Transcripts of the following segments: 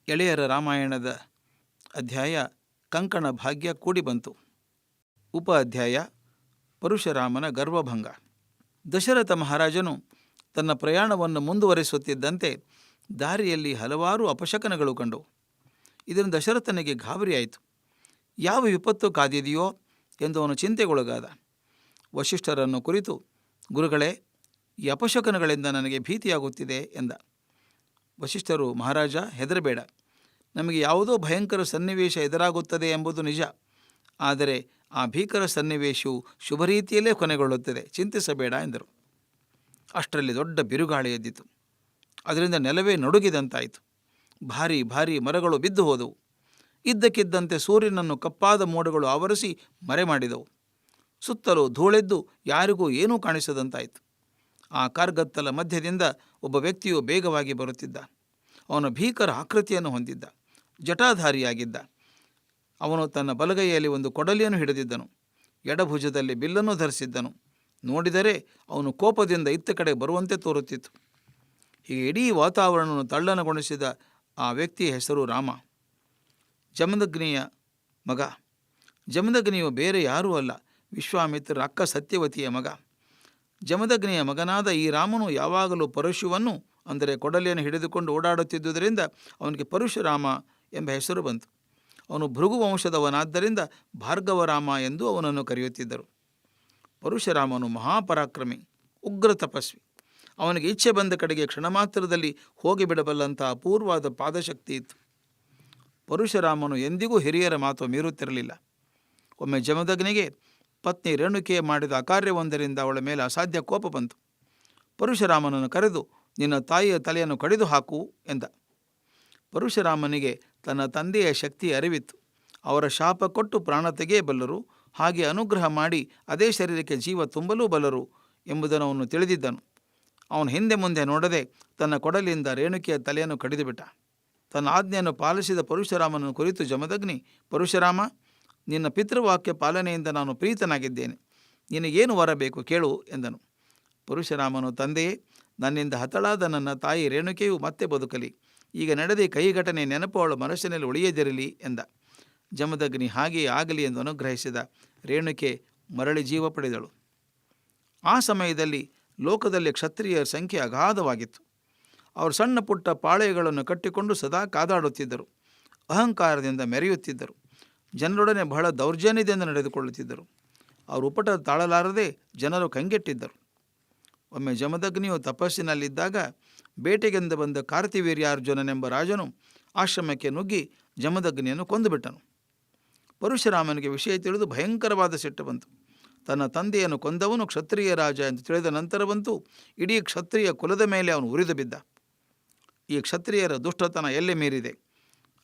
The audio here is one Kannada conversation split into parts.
ಎಳೆಯರ ರಾಮಾಯಣದ ಅಧ್ಯಾಯ ಕಂಕಣ ಭಾಗ್ಯ ಕೂಡಿ ಬಂತು. ಉಪ ಅಧ್ಯಾಯ ಪರಶುರಾಮನ ಗರ್ವಭಂಗ. ದಶರಥ ಮಹಾರಾಜನು ತನ್ನ ಪ್ರಯಾಣವನ್ನು ಮುಂದುವರಿಸುತ್ತಿದ್ದಂತೆ ದಾರಿಯಲ್ಲಿ ಹಲವಾರು ಅಪಶಕನಗಳು ಕಂಡವು. ಇದನ್ನು ದಶರಥನಿಗೆ ಗಾಬರಿಯಾಯಿತು. ಯಾವ ವಿಪತ್ತು ಕಾದಿದೆಯೋ ಎಂದು ಅವನು ಚಿಂತೆಗೊಳಗಾದ. ವಸಿಷ್ಠರನ್ನು ಕುರಿತು, ಗುರುಗಳೇ, ಈ ಅಪಶಕನಗಳಿಂದ ನನಗೆ ಭೀತಿಯಾಗುತ್ತಿದೆ ಎಂದ. ವಸಿಷ್ಠರು, ಮಹಾರಾಜ, ಹೆದರಬೇಡ. ನಮಗೆ ಯಾವುದೋ ಭಯಂಕರ ಸನ್ನಿವೇಶ ಎದುರಾಗುತ್ತದೆ ಎಂಬುದು ನಿಜ. ಆದರೆ ಆ ಭೀಕರ ಸನ್ನಿವೇಶವು ಶುಭ ರೀತಿಯಲ್ಲೇ ಕೊನೆಗೊಳ್ಳುತ್ತದೆ, ಚಿಂತಿಸಬೇಡ ಎಂದರು. ಅಷ್ಟರಲ್ಲಿ ದೊಡ್ಡ ಬಿರುಗಾಳಿ ಎದ್ದಿತು. ಅದರಿಂದ ನೆಲವೇ ನಡುಗಿದಂತಾಯಿತು. ಭಾರೀ ಭಾರೀ ಮರಗಳು ಬಿದ್ದು ಹೋದವು. ಇದ್ದಕ್ಕಿದ್ದಂತೆ ಸೂರ್ಯನನ್ನು ಕಪ್ಪಾದ ಮೋಡಗಳು ಆವರಿಸಿ ಮರೆ ಮಾಡಿದವು. ಸುತ್ತಲೂ ಧೂಳೆದ್ದು ಯಾರಿಗೂ ಏನೂ ಕಾಣಿಸದಂತಾಯಿತು. ಆ ಕಾರ್ಗತ್ತಲ ಮಧ್ಯದಿಂದ ಒಬ್ಬ ವ್ಯಕ್ತಿಯು ಬೇಗವಾಗಿ ಬರುತ್ತಿದ್ದ. ಅವನು ಭೀಕರ ಆಕೃತಿಯನ್ನು ಹೊಂದಿದ್ದ, ಜಟಾಧಾರಿಯಾಗಿದ್ದ. ಅವನು ತನ್ನ ಬಲಗೈಯಲ್ಲಿ ಒಂದು ಕೊಡಲಿಯನ್ನು ಹಿಡಿದಿದ್ದನು, ಎಡಭುಜದಲ್ಲಿ ಬಿಲ್ಲನ್ನು ಧರಿಸಿದ್ದನು. ನೋಡಿದರೆ ಅವನು ಕೋಪದಿಂದ ಇತ್ತ ಕಡೆ ಬರುವಂತೆ ತೋರುತ್ತಿತ್ತು. ಹೀಗೆ ಇಡೀ ವಾತಾವರಣವನ್ನು ತಲ್ಲಣಗೊಳಿಸಿದ ಆ ವ್ಯಕ್ತಿಯ ಹೆಸರು ರಾಮ, ಜಮದಗ್ನಿಯ ಮಗ. ಜಮದಗ್ನಿಯು ಬೇರೆ ಯಾರೂ ಅಲ್ಲ, ವಿಶ್ವಾಮಿತ್ರರ ಅಕ್ಕ ಸತ್ಯವತಿಯ ಮಗ. ಜಮದಗ್ನಿಯ ಮಗನಾದ ಈ ರಾಮನು ಯಾವಾಗಲೂ ಪರಶುವನ್ನು, ಅಂದರೆ ಕೊಡಲಿಯನ್ನು ಹಿಡಿದುಕೊಂಡು ಓಡಾಡುತ್ತಿದ್ದುದರಿಂದ ಅವನಿಗೆ ಪರಶುರಾಮ ಎಂಬ ಹೆಸರು ಬಂತು. ಅವನು ಭೃಗು ವಂಶದವನಾದ್ದರಿಂದ ಭಾರ್ಗವರಾಮ ಎಂದು ಅವನನ್ನು ಕರೆಯುತ್ತಿದ್ದರು. ಪರಶುರಾಮನು ಮಹಾಪರಾಕ್ರಮಿ, ಉಗ್ರ ತಪಸ್ವಿ. ಅವನಿಗೆ ಇಚ್ಛೆ ಬಂದ ಕಡೆಗೆ ಕ್ಷಣ ಮಾತ್ರದಲ್ಲಿ ಹೋಗಿಬಿಡಬಲ್ಲಂಥ ಅಪೂರ್ವವಾದ ಪಾದಶಕ್ತಿ ಇತ್ತು. ಪರಶುರಾಮನು ಎಂದಿಗೂ ಹಿರಿಯರ ಮಾತು ಮೀರುತ್ತಿರಲಿಲ್ಲ. ಒಮ್ಮೆ ಜಮದಗ್ನಿಗೆ ಪತ್ನಿ ರೇಣುಕೆ ಮಾಡಿದ ಅಕಾರ್ಯವೊಂದರಿಂದ ಅವಳ ಮೇಲೆ ಅಸಾಧ್ಯ ಕೋಪ ಬಂತು. ಪರಶುರಾಮನನ್ನು ಕರೆದು, ನಿನ್ನ ತಾಯಿಯ ತಲೆಯನ್ನು ಕಡಿದು ಹಾಕು ಎಂದ. ಪರಶುರಾಮನಿಗೆ ತನ್ನ ತಂದೆಯ ಶಕ್ತಿಯ ಅರಿವಿತ್ತು. ಅವರ ಶಾಪ ಕೊಟ್ಟು ಪ್ರಾಣ ತೆಗೆಯಬಲ್ಲರು, ಹಾಗೆ ಅನುಗ್ರಹ ಮಾಡಿ ಅದೇ ಶರೀರಕ್ಕೆ ಜೀವ ತುಂಬಲೂ ಬಲ್ಲರು ಎಂಬುದನ್ನು ಅವನು ತಿಳಿದಿದ್ದನು. ಅವನು ಹಿಂದೆ ಮುಂದೆ ನೋಡದೆ ತನ್ನ ಕೊಡಲಿಯಿಂದ ರೇಣುಕೆಯ ತಲೆಯನ್ನು ಕಡಿದುಬಿಟ್ಟ. ತನ್ನ ಆಜ್ಞೆಯನ್ನು ಪಾಲಿಸಿದ ಪರಶುರಾಮನನ್ನು ಕುರಿತು ಜಮದಗ್ನಿ, ಪರಶುರಾಮ, ನಿನ್ನ ಪಿತೃವಾಕ್ಯ ಪಾಲನೆಯಿಂದ ನಾನು ಪ್ರೀತನಾಗಿದ್ದೇನೆ. ನಿನಗೇನು ವರ ಬೇಕು ಕೇಳು ಎಂದನು. ಪರಶುರಾಮನು, ತಂದೆಯೇ, ನನ್ನಿಂದ ಹತಳಾದ ನನ್ನ ತಾಯಿ ರೇಣುಕೆಯು ಮತ್ತೆ ಬದುಕಲಿ. ಈಗ ನಡೆದ ಕೈ ಘಟನೆ ನೆನಪು ಅವಳ ಮನಸ್ಸಿನಲ್ಲಿ ಉಳಿಯದಿರಲಿ ಎಂದ. ಜಮದಗ್ನಿ ಹಾಗೆಯೇ ಆಗಲಿ ಎಂದು ಅನುಗ್ರಹಿಸಿದ. ರೇಣುಕೆ ಮರಳಿ ಜೀವ ಪಡೆದಳು. ಆ ಸಮಯದಲ್ಲಿ ಲೋಕದಲ್ಲಿ ಕ್ಷತ್ರಿಯರ ಸಂಖ್ಯೆ ಅಗಾಧವಾಗಿತ್ತು. ಅವರು ಸಣ್ಣ ಪುಟ್ಟ ಪಾಳೆಯಗಳನ್ನು ಕಟ್ಟಿಕೊಂಡು ಸದಾ ಕಾದಾಡುತ್ತಿದ್ದರು. ಅಹಂಕಾರದಿಂದ ಮೆರೆಯುತ್ತಿದ್ದರು. ಜನರೊಡನೆ ಬಹಳ ದೌರ್ಜನ್ಯದಿಂದ ನಡೆದುಕೊಳ್ಳುತ್ತಿದ್ದರು. ಅವರು ಉಪಟ ತಾಳಲಾರದೆ ಜನರು ಕಂಗೆಟ್ಟಿದ್ದರು. ಒಮ್ಮೆ ಜಮದಗ್ನಿಯು ತಪಸ್ಸಿನಲ್ಲಿದ್ದಾಗ ಬೇಟೆಗೆಂದು ಬಂದ ಕಾರ್ತಿವೀರ್ಯಾರ್ಜುನನೆಂಬ ರಾಜನು ಆಶ್ರಮಕ್ಕೆ ನುಗ್ಗಿ ಜಮದಗ್ನಿಯನ್ನು ಕೊಂದುಬಿಟ್ಟನು. ಪರಶುರಾಮನಿಗೆ ವಿಷಯ ತಿಳಿದು ಭಯಂಕರವಾದ ಸಿಟ್ಟು ಬಂತು. ತನ್ನ ತಂದೆಯನ್ನು ಕೊಂದವನು ಕ್ಷತ್ರಿಯ ರಾಜ ಎಂದು ತಿಳಿದ ನಂತರವಂತೂ ಇಡೀ ಕ್ಷತ್ರಿಯ ಕುಲದ ಮೇಲೆ ಅವನು ಉರಿದು ಬಿದ್ದ. ಈ ಕ್ಷತ್ರಿಯರ ದುಷ್ಟತನ ಎಲ್ಲೆ ಮೀರಿದೆ.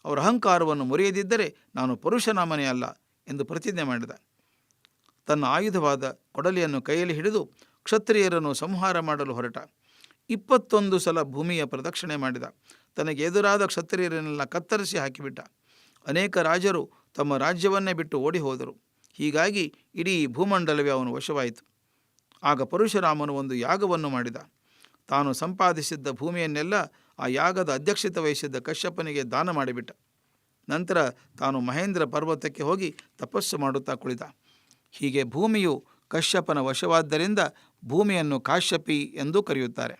ಅವರ ಅಹಂಕಾರವನ್ನು ಮುರಿಯದಿದ್ದರೆ ನಾನು ಪರಶುರಾಮನೇ ಅಲ್ಲ ಎಂದು ಪ್ರತಿಜ್ಞೆ ಮಾಡಿದ. ತನ್ನ ಆಯುಧವಾದ ಕೊಡಲಿಯನ್ನು ಕೈಯಲ್ಲಿ ಹಿಡಿದು ಕ್ಷತ್ರಿಯರನ್ನು ಸಂಹಾರ ಮಾಡಲು ಹೊರಟ. 21 ಸಲ ಭೂಮಿಯ ಪ್ರದಕ್ಷಿಣೆ ಮಾಡಿದ. ತನಗೆ ಎದುರಾದ ಕ್ಷತ್ರಿಯರನ್ನೆಲ್ಲ ಕತ್ತರಿಸಿ ಹಾಕಿಬಿಟ್ಟ. ಅನೇಕ ರಾಜರು ತಮ್ಮ ರಾಜ್ಯವನ್ನೇ ಬಿಟ್ಟು ಓಡಿ ಹೋದರು. ಹೀಗಾಗಿ ಇಡೀ ಭೂಮಂಡಲವೇ ಅವನು ವಶವಾಯಿತು. ಆಗ ಪರಶುರಾಮನು ಒಂದು ಯಾಗವನ್ನು ಮಾಡಿದ. ತಾನು ಸಂಪಾದಿಸಿದ್ದ ಭೂಮಿಯನ್ನೆಲ್ಲ ಆ ಯಾಗದ ಅಧ್ಯಕ್ಷತೆ ವಹಿಸಿದ್ದ ಕಶ್ಯಪನಿಗೆ ದಾನ ಮಾಡಿಬಿಟ್ಟ. ನಂತರ ತಾನು ಮಹೇಂದ್ರ ಪರ್ವತಕ್ಕೆ ಹೋಗಿ ತಪಸ್ಸು ಮಾಡುತ್ತಾ ಕುಳಿತ. ಹೀಗೆ ಭೂಮಿಯು ಕಶ್ಯಪನ ವಶವಾದ್ದರಿಂದ ಭೂಮಿಯನ್ನು ಕಾಶ್ಯಪಿ ಎಂದೂ ಕರೆಯುತ್ತಾರೆ.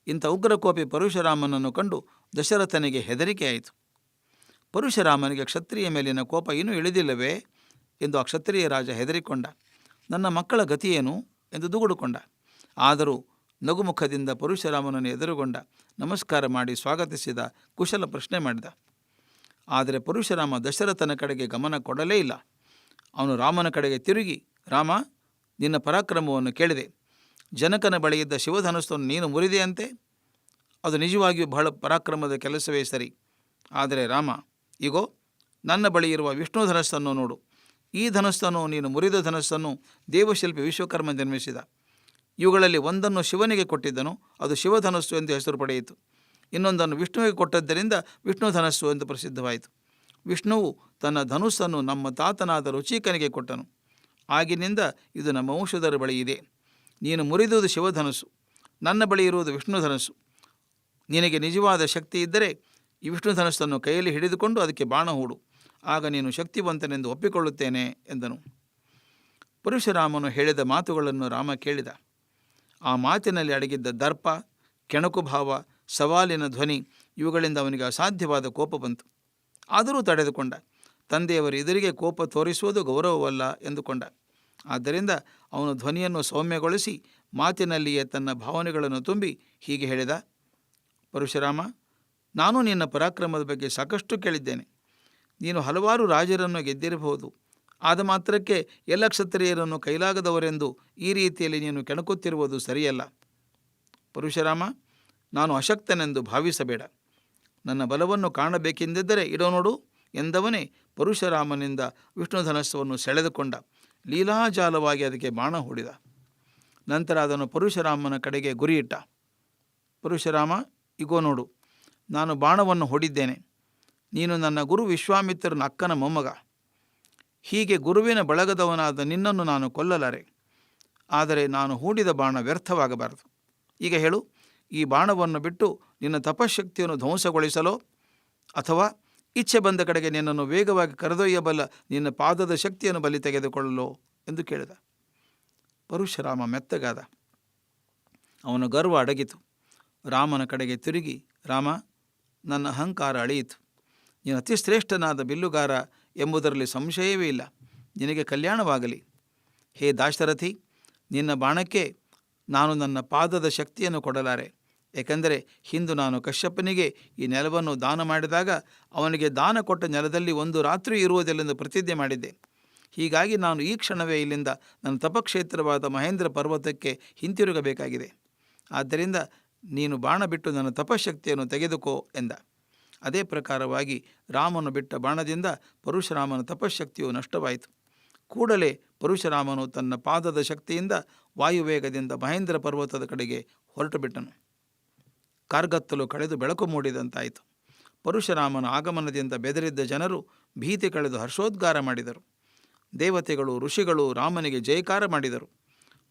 ಇಂಥ ಉಗ್ರಕೋಪಿ ಪರಶುರಾಮನನ್ನು ಕಂಡು ದಶರಥನಿಗೆ ಹೆದರಿಕೆಯಾಯಿತು. ಪರಶುರಾಮನಿಗೆ ಕ್ಷತ್ರಿಯ ಮೇಲಿನ ಕೋಪ ಇನ್ನೂ ಇಳಿದಿಲ್ಲವೇ ಎಂದು ಆ ಕ್ಷತ್ರಿಯ ರಾಜ ಹೆದರಿಕೊಂಡ. ನನ್ನ ಮಕ್ಕಳ ಗತಿಯೇನು ಎಂದು ದುಗುಡುಕೊಂಡ. ಆದರೂ ನಗುಮುಖದಿಂದ ಪರಶುರಾಮನನ್ನು ಎದುರುಗೊಂಡ. ನಮಸ್ಕಾರ ಮಾಡಿ ಸ್ವಾಗತಿಸಿದ. ಕುಶಲ ಪ್ರಶ್ನೆ ಮಾಡಿದ. ಆದರೆ ಪರಶುರಾಮ ದಶರಥನ ಕಡೆಗೆ ಗಮನ ಕೊಡಲೇ ಇಲ್ಲ. ಅವನು ರಾಮನ ಕಡೆಗೆ ತಿರುಗಿ, ರಾಮ, ನಿನ್ನ ಪರಾಕ್ರಮವನ್ನು ಕೇಳಿದೆ. ಜನಕನ ಬಳಿಯಿದ್ದ ಶಿವಧನುಸ್ಸನ್ನು ನೀನು ಮುರಿದೆಯಂತೆ. ಅದು ನಿಜವಾಗಿಯೂ ಬಹಳ ಪರಾಕ್ರಮದ ಕೆಲಸವೇ ಸರಿ. ಆದರೆ ರಾಮ, ಈಗೋ ನನ್ನ ಬಳಿ ಇರುವ ವಿಷ್ಣು ಧನಸ್ಸನ್ನು ನೋಡು. ಈ ಧನಸ್ಸನ್ನು, ನೀನು ಮುರಿದ ಧನಸ್ಸನ್ನು ದೇವಶಿಲ್ಪಿ ವಿಶ್ವಕರ್ಮ ನಿರ್ಮಿಸಿದ. ಇವುಗಳಲ್ಲಿ ಒಂದನ್ನು ಶಿವನಿಗೆ ಕೊಟ್ಟಿದ್ದನು, ಅದು ಶಿವಧನಸ್ಸು ಎಂದು ಹೆಸರು ಪಡೆಯಿತು. ಇನ್ನೊಂದನ್ನು ವಿಷ್ಣುವಿಗೆ ಕೊಟ್ಟದ್ದರಿಂದ ವಿಷ್ಣು ಧನಸ್ಸು ಎಂದು ಪ್ರಸಿದ್ಧವಾಯಿತು. ವಿಷ್ಣುವು ತನ್ನ ಧನುಸ್ಸನ್ನು ನಮ್ಮ ತಾತನಾದ ರುಚಿಕನಿಗೆ ಕೊಟ್ಟನು. ಆಗಿನಿಂದ ಇದು ನಮ್ಮ ವಂಶದರ ಬಳಿ ಇದೆ. ನೀನು ಮುರಿದುದು ಶಿವಧನಸ್ಸು, ನನ್ನ ಬಳಿ ಇರುವುದು ವಿಷ್ಣು ಧನಸ್ಸು. ನಿನಗೆ ನಿಜವಾದ ಶಕ್ತಿ ಇದ್ದರೆ ಈ ವಿಷ್ಣು ಧನಸ್ಸನ್ನು ಕೈಯಲ್ಲಿ ಹಿಡಿದುಕೊಂಡು ಅದಕ್ಕೆ ಬಾಣ ಹೂಡು, ಆಗ ನೀನು ಶಕ್ತಿವಂತನೆಂದು ಒಪ್ಪಿಕೊಳ್ಳುತ್ತೇನೆ ಎಂದನು. ಪರಶುರಾಮನು ಹೇಳಿದ ಮಾತುಗಳನ್ನು ರಾಮ ಕೇಳಿದ. ಆ ಮಾತಿನಲ್ಲಿ ಅಡಗಿದ್ದ ದರ್ಪ, ಕೆಣಕು ಭಾವ, ಸವಾಲಿನ ಧ್ವನಿ ಇವುಗಳಿಂದ ಅವನಿಗೆ ಅಸಾಧ್ಯವಾದ ಕೋಪ ಬಂತು. ಆದರೂ ತಡೆದುಕೊಂಡ. ತಂದೆಯವರ ಎದುರಿಗೆ ಕೋಪ ತೋರಿಸುವುದು ಗೌರವವಲ್ಲ ಎಂದುಕೊಂಡ. ಆದ್ದರಿಂದ ಅವನು ಧ್ವನಿಯನ್ನು ಸೌಮ್ಯಗೊಳಿಸಿ ಮಾತಿನಲ್ಲಿಯೇ ತನ್ನ ಭಾವನೆಗಳನ್ನು ತುಂಬಿ ಹೀಗೆ ಹೇಳಿದ: ಪರಶುರಾಮ, ನಾನು ನಿನ್ನ ಪರಾಕ್ರಮದ ಬಗ್ಗೆ ಸಾಕಷ್ಟು ಕೇಳಿದ್ದೇನೆ. ನೀನು ಹಲವಾರು ರಾಜರನ್ನು ಗೆದ್ದಿರಬಹುದು. ಆದ ಮಾತ್ರಕ್ಕೆ ಎಲ್ಲ ಕ್ಷತ್ರಿಯರನ್ನು ಕೈಲಾಗದವರೆಂದು ಈ ರೀತಿಯಲ್ಲಿ ನೀನು ಕೆಣಕುತ್ತಿರುವುದು ಸರಿಯಲ್ಲ. ಪರಶುರಾಮ, ನಾನು ಅಶಕ್ತನೆಂದು ಭಾವಿಸಬೇಡ. ನನ್ನ ಬಲವನ್ನು ಕಾಣಬೇಕೆಂದಿದ್ದರೆ ಇಡೋ ನೋಡು ಎಂದವನೇ ಪರಶುರಾಮನಿಂದ ವಿಷ್ಣು ಧನಸ್ಸನ್ನು ಸೆಳೆದುಕೊಂಡ. ಲೀಲಾಜಾಲವಾಗಿ ಅದಕ್ಕೆ ಬಾಣ ಹೂಡಿದ. ನಂತರ ಅದನ್ನು ಪರಶುರಾಮನ ಕಡೆಗೆ ಗುರಿಯಿಟ್ಟ. ಪರಶುರಾಮ, ಇಗೋ ನೋಡು, ನಾನು ಬಾಣವನ್ನು ಹೂಡಿದ್ದೇನೆ. ನೀನು ನನ್ನ ಗುರು ವಿಶ್ವಾಮಿತ್ರನ ಅಕ್ಕನ ಮೊಮ್ಮಗ. ಹೀಗೆ ಗುರುವಿನ ಬಳಗದವನಾದ ನಿನ್ನನ್ನು ನಾನು ಕೊಲ್ಲಲಾರೆ. ಆದರೆ ನಾನು ಹೂಡಿದ ಬಾಣ ವ್ಯರ್ಥವಾಗಬಾರದು. ಈಗ ಹೇಳು, ಈ ಬಾಣವನ್ನು ಬಿಟ್ಟು ನಿನ್ನ ತಪಶಕ್ತಿಯನ್ನು ಧ್ವಂಸಗೊಳಿಸಲೋ ಅಥವಾ ಇಚ್ಛೆ ಬಂದ ಕಡೆಗೆ ನಿನ್ನನ್ನು ವೇಗವಾಗಿ ಕರೆದೊಯ್ಯಬಲ್ಲ ನಿನ್ನ ಪಾದದ ಶಕ್ತಿಯನ್ನು ಬಲಿ ತೆಗೆದುಕೊಳ್ಳಲೋ ಎಂದು ಕೇಳಿದ. ಪರಶುರಾಮ ಮೆತ್ತಗಾದ. ಅವನ ಗರ್ವ ಅಡಗಿತು. ರಾಮನ ಕಡೆಗೆ ತಿರುಗಿ, ರಾಮ, ನನ್ನ ಅಹಂಕಾರ ಅಳಿಯಿತು. ನೀನು ಅತಿ ಶ್ರೇಷ್ಠನಾದ ಬಿಲ್ಲುಗಾರ ಎಂಬುದರಲ್ಲಿ ಸಂಶಯವೇ ಇಲ್ಲ. ನಿನಗೆ ಕಲ್ಯಾಣವಾಗಲಿ. ಹೇ ದಾಶರಥಿ, ನಿನ್ನ ಬಾಣಕ್ಕೆ ನಾನು ನನ್ನ ಪಾದದ ಶಕ್ತಿಯನ್ನು ಕೊಡಲಾರೆ. ಏಕೆಂದರೆ ಹಿಂದು ನಾನು ಕಶ್ಯಪನಿಗೆ ಈ ನೆಲವನ್ನು ದಾನ ಮಾಡಿದಾಗ ಅವನಿಗೆ ದಾನ ಕೊಟ್ಟ ನೆಲದಲ್ಲಿ ಒಂದು ರಾತ್ರಿ ಇರುವುದಿಲ್ಲೆಂದು ಪ್ರತಿಜ್ಞೆ ಮಾಡಿದ್ದೆ. ಹೀಗಾಗಿ ನಾನು ಈ ಕ್ಷಣವೇ ಇಲ್ಲಿಂದ ನನ್ನ ತಪಕ್ಷೇತ್ರವಾದ ಮಹೇಂದ್ರ ಪರ್ವತಕ್ಕೆ ಹಿಂತಿರುಗಬೇಕಾಗಿದೆ. ಆದ್ದರಿಂದ ನೀನು ಬಾಣ ಬಿಟ್ಟು ನನ್ನ ತಪಶಕ್ತಿಯನ್ನು ತೆಗೆದುಕೋ ಎಂದ. ಅದೇ ಪ್ರಕಾರವಾಗಿ ರಾಮನು ಬಿಟ್ಟ ಬಾಣದಿಂದ ಪರಶುರಾಮನ ತಪಶಕ್ತಿಯು ನಷ್ಟವಾಯಿತು. ಕೂಡಲೇ ಪರಶುರಾಮನು ತನ್ನ ಪಾದದ ಶಕ್ತಿಯಿಂದ ವಾಯುವೇಗದಿಂದ ಮಹೇಂದ್ರ ಪರ್ವತದ ಕಡೆಗೆ ಹೊರಟು ಬಿಟ್ಟನು. ಕಾರ್ಗತ್ತಲು ಕಳೆದು ಬೆಳಕು ಮೂಡಿದಂತಾಯಿತು. ಪರಶುರಾಮನ ಆಗಮನದಿಂದ ಬೆದರಿದ್ದ ಜನರು ಭೀತಿ ಕಳೆದು ಹರ್ಷೋದ್ಗಾರ ಮಾಡಿದರು. ದೇವತೆಗಳು, ಋಷಿಗಳು ರಾಮನಿಗೆ ಜಯಕಾರ ಮಾಡಿದರು.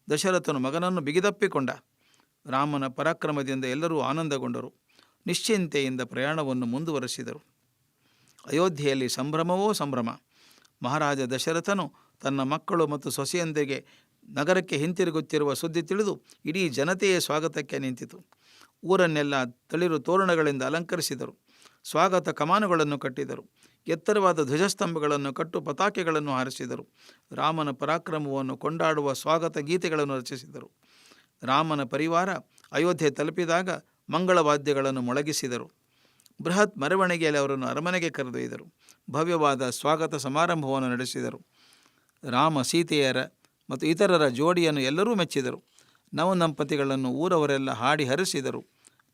ದಶರಥನು ಮಗನನ್ನು ಬಿಗಿದಪ್ಪಿಕೊಂಡ. ರಾಮನ ಪರಾಕ್ರಮದಿಂದ ಎಲ್ಲರೂ ಆನಂದಗೊಂಡರು. ನಿಶ್ಚಿಂತೆಯಿಂದ ಪ್ರಯಾಣವನ್ನು ಮುಂದುವರೆಸಿದರು. ಅಯೋಧ್ಯೆಯಲ್ಲಿ ಸಂಭ್ರಮವೋ ಸಂಭ್ರಮ. ಮಹಾರಾಜ ದಶರಥನು ತನ್ನ ಮಕ್ಕಳು ಮತ್ತು ಸೊಸೆಯೊಂದಿಗೆ ನಗರಕ್ಕೆ ಹಿಂತಿರುಗುತ್ತಿರುವ ಸುದ್ದಿ ತಿಳಿದು ಇಡೀ ಜನತೆಯೇ ಸ್ವಾಗತಕ್ಕೆ ನಿಂತಿತು. ಊರನ್ನೆಲ್ಲ ತಳಿರು ತೋರಣಗಳಿಂದ ಅಲಂಕರಿಸಿದರು. ಸ್ವಾಗತ ಕಮಾನುಗಳನ್ನು ಕಟ್ಟಿದರು. ಎತ್ತರವಾದ ಧ್ವಜಸ್ತಂಭಗಳನ್ನು ಕಟ್ಟು ಪತಾಕೆಗಳನ್ನು ಹಾರಿಸಿದರು. ರಾಮನ ಪರಾಕ್ರಮವನ್ನು ಕೊಂಡಾಡುವ ಸ್ವಾಗತ ಗೀತೆಗಳನ್ನು ರಚಿಸಿದರು. ರಾಮನ ಪರಿವಾರ ಅಯೋಧ್ಯೆ ತಲುಪಿದಾಗ ಮಂಗಳವಾದ್ಯಗಳನ್ನು ಮೊಳಗಿಸಿದರು. ಬೃಹತ್ ಮೆರವಣಿಗೆಯಲ್ಲಿ ಅವರನ್ನು ಅರಮನೆಗೆ ಕರೆದೊಯ್ದರು. ಭವ್ಯವಾದ ಸ್ವಾಗತ ಸಮಾರಂಭವನ್ನು ನಡೆಸಿದರು. ರಾಮ, ಸೀತೆಯರ ಮತ್ತು ಇತರರ ಜೋಡಿಯನ್ನು ಎಲ್ಲರೂ ಮೆಚ್ಚಿದರು. ನವದಂಪತಿಗಳನ್ನು ಊರವರೆಲ್ಲ ಹಾಡಿ ಹರಿಸಿದರು.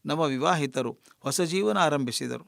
ನವ ವಿವಾಹಿತರು ಹೊಸ ಜೀವನ ಆರಂಭಿಸಿದರು.